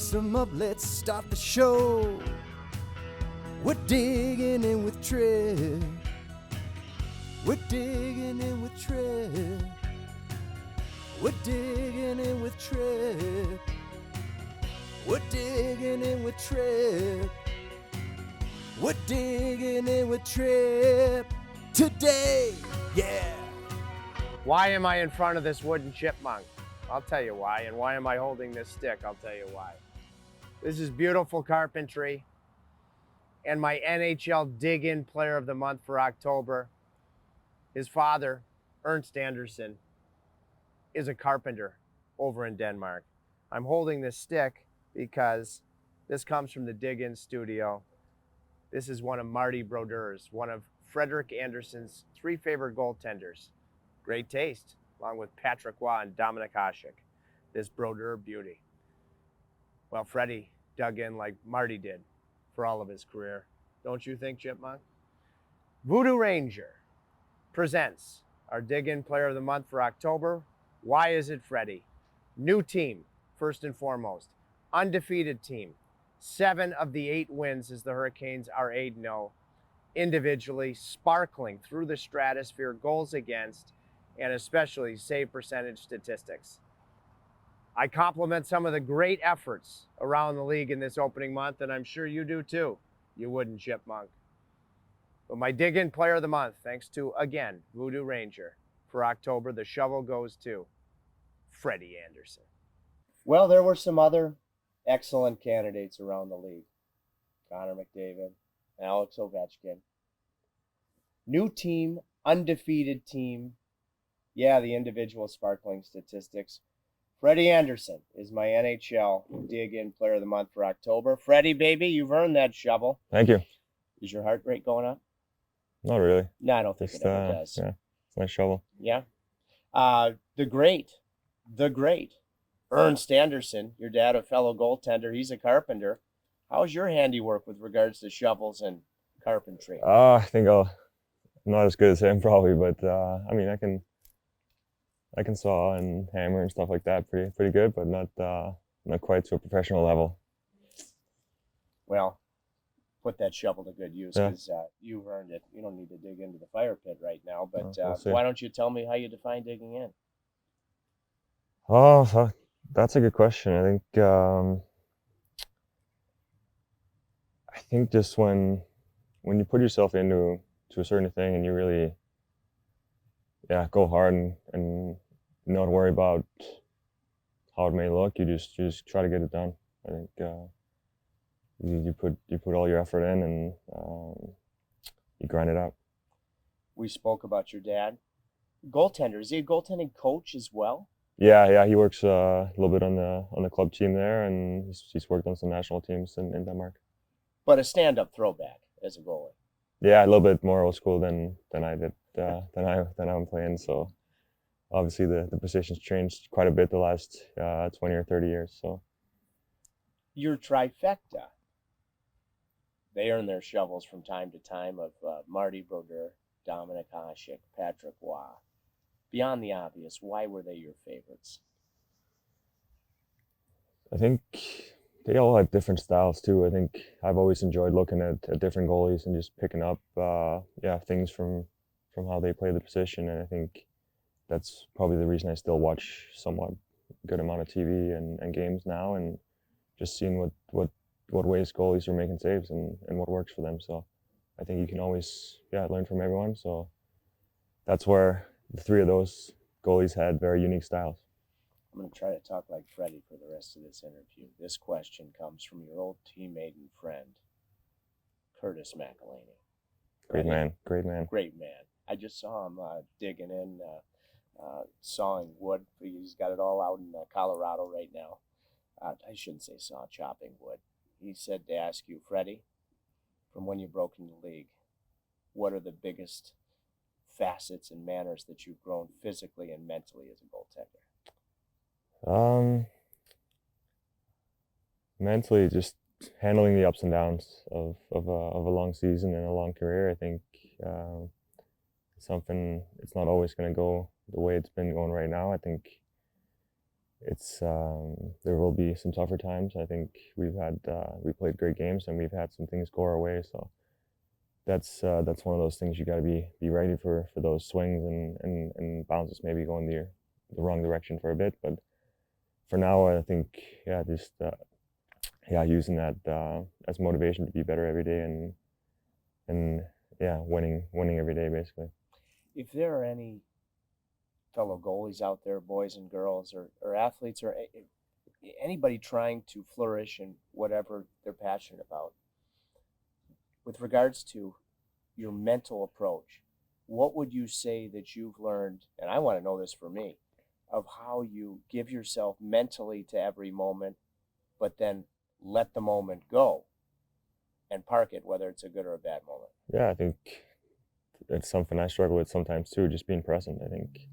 Mix 'em up, let's start the show. We're digging in with Trip. We're digging in with Trip. We're digging in with Trip. We're digging in with Trip. We're digging in with Trip today, yeah. Why am I in front of this wooden chipmunk? I'll tell you why. And why am I holding this stick? I'll tell you why. This is beautiful carpentry. And my NHL Dig-In Player of the Month for October, his father, Ernst Andersen, is a carpenter over in Denmark. I'm holding this stick because this comes from the Dig-In studio. This is one of Marty Brodeur's, one of Frederik Andersen's 3 favorite goaltenders. Great taste, along with Patrick Waugh and Dominik Hasek, this Brodeur beauty. Well, Freddie dug in like Marty did for all of his career. Don't you think, Chipmunk? Voodoo Ranger presents our Dig-In Player of the Month for October. Why is it Freddie? New team, first and foremost. Undefeated team. 7 of the 8 wins as the Hurricanes are 8-0. Individually, sparkling through the stratosphere, goals against, and especially save percentage statistics. I compliment some of the great efforts around the league in this opening month, and I'm sure you do too, you wooden chipmunk. But my Dig-In Player of the Month, thanks to, again, Voodoo Ranger, for October, the shovel goes to Freddie Andersen. Well, there were some other excellent candidates around the league. Connor McDavid, Alex Ovechkin. New team, undefeated team. Yeah, the individual sparkling statistics. Freddie Andersen is my NHL Dig-In Player of the Month for October. Freddie, baby, you've earned that shovel. Thank you. Is your heart rate going up? Not really. No, I don't think it ever does. Yeah, it's a nice shovel. Yeah. The great, Ernst Andersen, your dad, a fellow goaltender. He's a carpenter. How's your handiwork with regards to shovels and carpentry? I think I'm not as good as him probably, but I mean, I can saw and hammer and stuff like that pretty good, but not quite to a professional level. Well, put that shovel to good use because you've earned it. You don't need to dig into the fire pit right now, but We'll why don't you tell me how you define digging in? Oh, so that's a good question. I think just when you put yourself into a certain thing and you really go hard and not worry about how it may look, you just try to get it done. I think you put all your effort in and you grind it out. We spoke about your dad. Goaltender. Is he a goaltending coach as well? Yeah, he works a little bit on the club team there, and he's worked on some national teams in Denmark. But a stand-up throwback as a goalie. Yeah, a little bit more old school than I did than I'm playing. So obviously the position's changed quite a bit the last 20 or 30 years. So your trifecta. They earn their shovels from time to time of Marty Brodeur, Dominik Hasek, Patrick Waugh. Beyond the obvious, why were they your favorites? I think they all had different styles too. I think I've always enjoyed looking at different goalies and just picking up things from how they play the position. And I think that's probably the reason I still watch somewhat good amount of TV and games now, and just seeing what ways goalies are making saves and what works for them. So I think you can always learn from everyone. So that's where the 3 of those goalies had very unique styles. I'm going to try to talk like Freddie for the rest of this interview. This question comes from your old teammate and friend, Curtis McElhaney. Great man. Great man. I just saw him digging in, sawing wood. He's got it all out in Colorado right now. I shouldn't say chopping wood. He said to ask you, Freddie, from when you broke into the league, what are the biggest facets and manners that you've grown physically and mentally as a goaltender? Mentally, just handling the ups and downs of a long season and a long career. I think it's not always going to go the way it's been going right now. I think it's there will be some tougher times. I think we played great games and we've had some things go our way. So that's one of those things you got to be ready for those swings and bounces maybe going the wrong direction for a bit. But for now, I think just using that as motivation to be better every day and winning every day basically. If there are any fellow goalies out there, boys and girls, or athletes, or anybody trying to flourish in whatever they're passionate about, with regards to your mental approach, what would you say that you've learned, and I want to know this for me, of how you give yourself mentally to every moment, but then let the moment go and park it, whether it's a good or a bad moment? Yeah, I think it's something I struggle with sometimes too, just being present. I think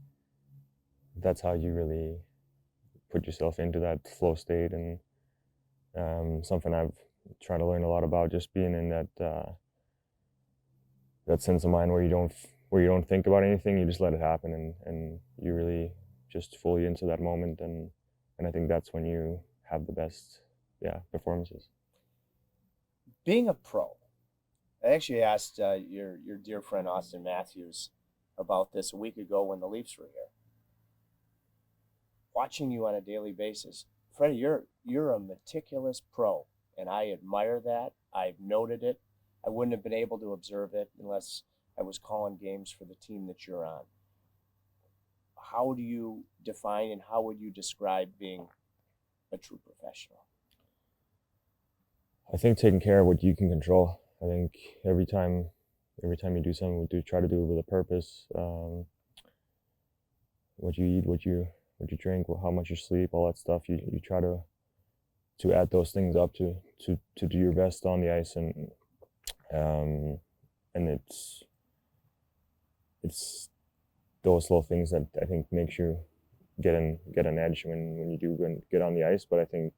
that's how you really put yourself into that flow state, and something I've tried to learn a lot about, just being in that sense of mind where you don't think about anything, you just let it happen, and you really just fully into that moment, and I think that's when you have the best performances. Being a pro, I actually asked your dear friend Austin Matthews about this a week ago when the Leafs were here. Watching you on a daily basis, Freddie, you're a meticulous pro, and I admire that. I've noted it. I wouldn't have been able to observe it unless I was calling games for the team that you're on. How do you define and how would you describe being a true professional? I think taking care of what you can control. I think every time you do something, we try to do it with a purpose. What you eat, what you drink, how much you sleep, all that stuff. You try to add those things up to do your best on the ice, and it's those little things that I think makes you get an edge when you do get on the ice. But I think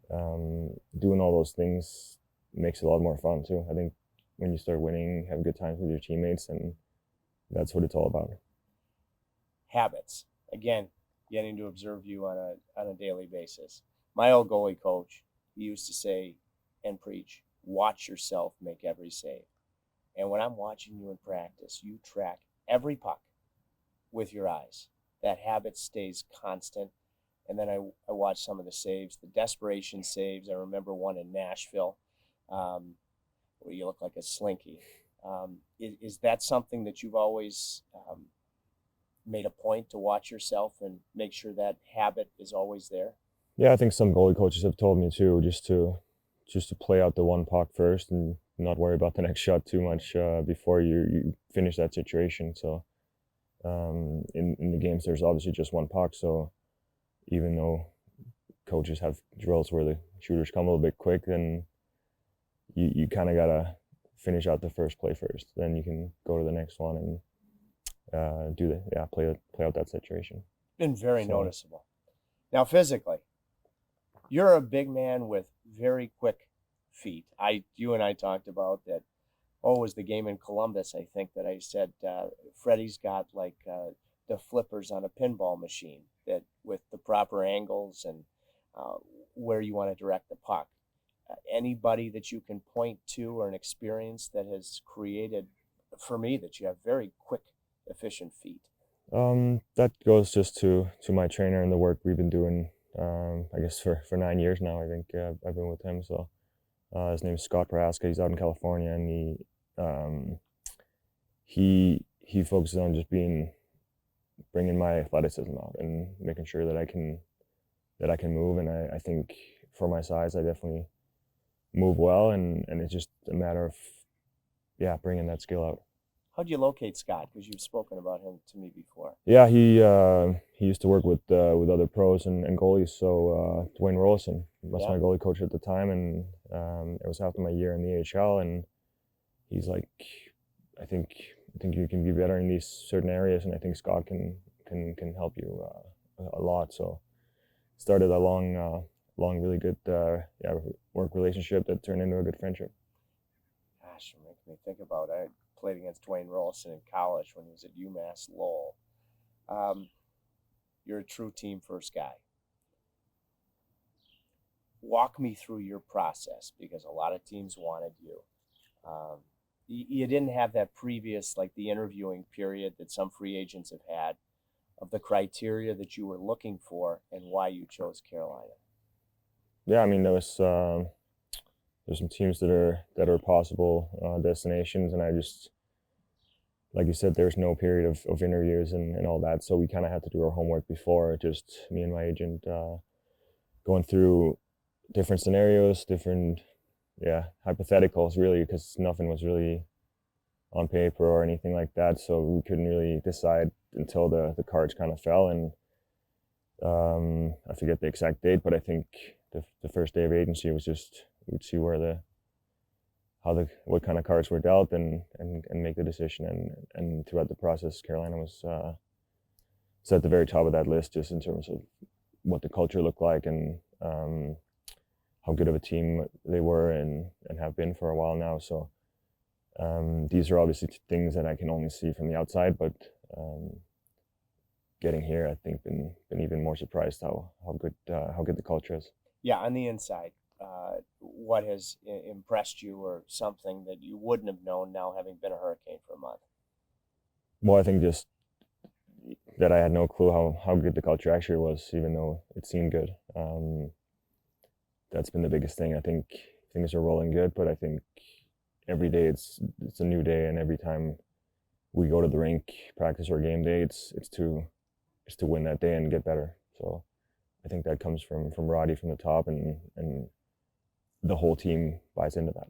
doing all those things makes it a lot more fun too. I think when you start winning, have good times with your teammates, and that's what it's all about. Habits. Again, getting to observe you on a daily basis. My old goalie coach, he used to say and preach, watch yourself make every save. And when I'm watching you in practice, you track every puck with your eyes. That habit stays constant. And then I watch some of the saves, the desperation saves. I remember one in Nashville where you look like a slinky. Is that something that you've always made a point to watch yourself and make sure that habit is always there? Yeah, I think some goalie coaches have told me too, just to play out the one puck first and not worry about the next shot too much before you finish that situation. So in the games, there's obviously just one puck. So even though coaches have drills where the shooters come a little bit quick, then you kind of gotta finish out the first play first. Then you can go to the next one and play out that situation. Been very noticeable. Now, physically, you're a big man with very quick feet. You and I talked about that. Oh, it was the game in Columbus, I think, that I said Freddie's got like the flippers on a pinball machine, that with the proper angles and where you want to direct the puck. Anybody that you can point to or an experience that has created, for me, that you have very quick, efficient feet? That goes just to my trainer and the work we've been doing. I guess for 9 years now. I think I've been with him. So his name is Scott Praska. He's out in California, and he focuses on just bringing my athleticism out and making sure that I can move. And I think for my size, I definitely move well, and it's just a matter of bringing that skill out. How do you locate Scott? Because you've spoken about him to me before. Yeah, he used to work with other pros and goalies. So Dwayne Rolison was my goalie coach at the time, and it was after my year in the AHL. And he's like, I think you can be better in these certain areas, and I think Scott can help you a lot. So started a long, really good work relationship that turned into a good friendship. Gosh, it makes me think about it. I played against Dwayne Rolison in college when he was at UMass Lowell. You're a true team first guy. Walk me through your process, because a lot of teams wanted you. You didn't have that previous, like the interviewing period that some free agents have had, of the criteria that you were looking for and why you chose Carolina. Yeah, I mean, there's some teams that are possible destinations, and I just, like you said, there's no period of interviews and all that, so we kind of had to do our homework before, just me and my agent going through different scenarios, different hypotheticals, really, because nothing was really on paper or anything like that, so we couldn't really decide until the cards kind of fell. And I forget the exact date, but I think the first day of agency was just, we'd see what kind of cards were dealt and make the decision. And throughout the process, Carolina was at the very top of that list, just in terms of what the culture looked like, and how good of a team they were and have been for a while now. So these are obviously things that I can only see from the outside, but getting here, I think been even more surprised how good the culture is. Yeah, on the inside, what has impressed you, or something that you wouldn't have known now, having been a Hurricane for a month? Well, I think just that I had no clue how good the culture actually was, even though it seemed good. That's been the biggest thing. I think things are rolling good, but I think every day it's a new day, and every time we go to the rink, practice or game day, it's to win that day and get better. So I think that comes from Roddy from the top, and the whole team buys into that.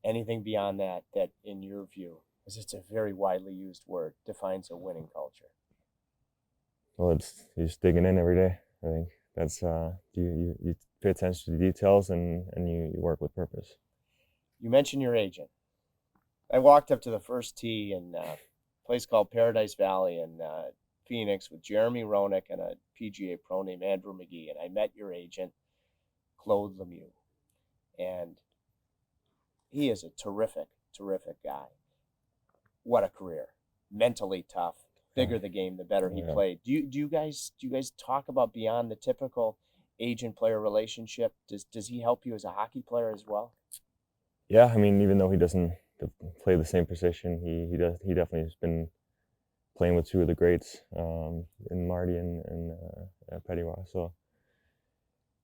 Anything beyond that in your view, because it's a very widely used word, defines a winning culture? Well, you're just digging in every day. I think that's you pay attention to the details, and you work with purpose. You mentioned your agent. I walked up to the first tee in a place called Paradise Valley in Phoenix with Jeremy Roenick and a PGA pro named Andrew McGee, and I met your agent, Claude Lemieux, and he is a terrific guy. What a career! Mentally tough. Bigger the game, the better he played. Do you guys talk about beyond the typical agent-player relationship? Does he help you as a hockey player as well? Yeah, I mean, even though he doesn't play the same position, he definitely has been playing with two of the greats, in Marty and Pettiwa. So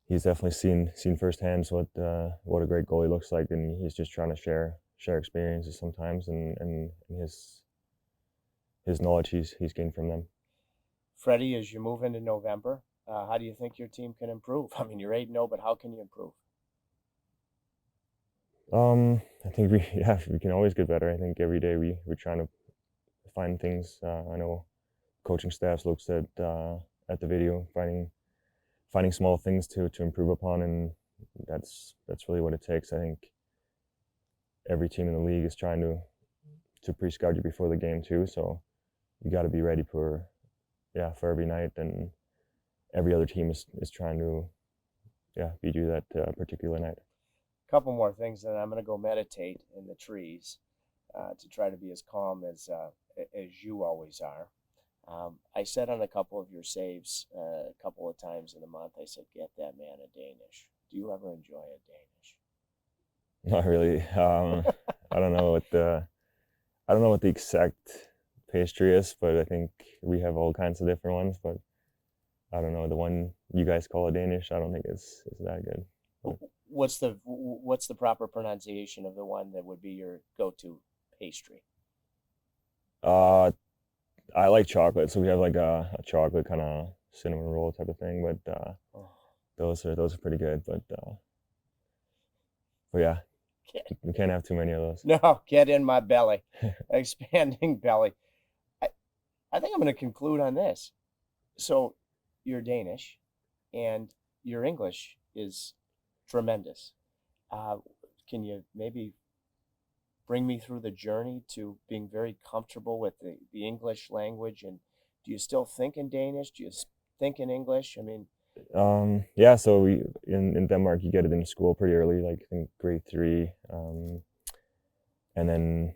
he's definitely seen firsthand what a great goalie looks like, and he's just trying to share experiences sometimes, and his knowledge he's gained from them. Freddie, as you move into November, how do you think your team can improve? I mean, you're 8-0, but how can you improve? I think we can always get better. I think every day we're trying to find things. I know coaching staffs looks at the video, finding small things to improve upon, and that's really what it takes. I think every team in the league is trying to pre-scout you before the game too, so you got to be ready for every night, and every other team is trying to beat you that particular night. A couple more things, then I'm going to go meditate in the trees to try to be as calm as you always are. I said on a couple of your saves a couple of times in the month, I said, get that man a Danish. Do you ever enjoy a Danish? Not really. I don't know what the exact pastry is, but I think we have all kinds of different ones. But I don't know, the one you guys call a Danish, I don't think it's that good. But what's the proper pronunciation of the one that would be your go-to pastry? I like chocolate, so we have like a chocolate kind of cinnamon roll type of thing. But those are pretty good. But yeah, we can't have too many of those. No, get in my belly, expanding belly. I think I'm going to conclude on this. So you're Danish, and your English is tremendous. Can you maybe bring me through the journey to being very comfortable with the English language? And do you still think in Danish? Do you think in English? I mean, so we in Denmark, you get it in school pretty early, like in grade 3, and then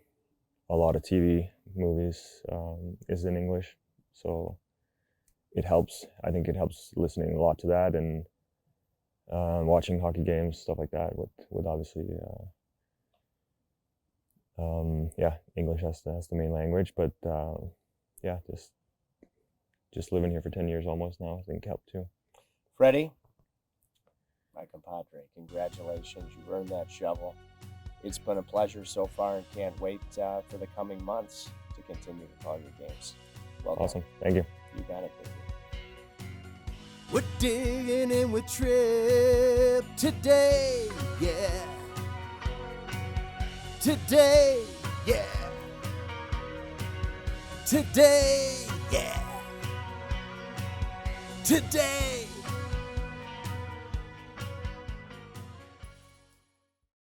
a lot of TV movies is in English. So it helps. I think it helps listening a lot to that and watching hockey games, stuff like that. With obviously, English as the main language, but yeah, just living here for 10 years almost now, I think helped too. Freddie, my compadre, congratulations. You've earned that shovel. It's been a pleasure so far and can't wait for the coming months to continue to call your games. Well done. Awesome. Thank you. You got it, baby. We're digging in with Trip today, yeah. Today, yeah. Today, yeah. Today.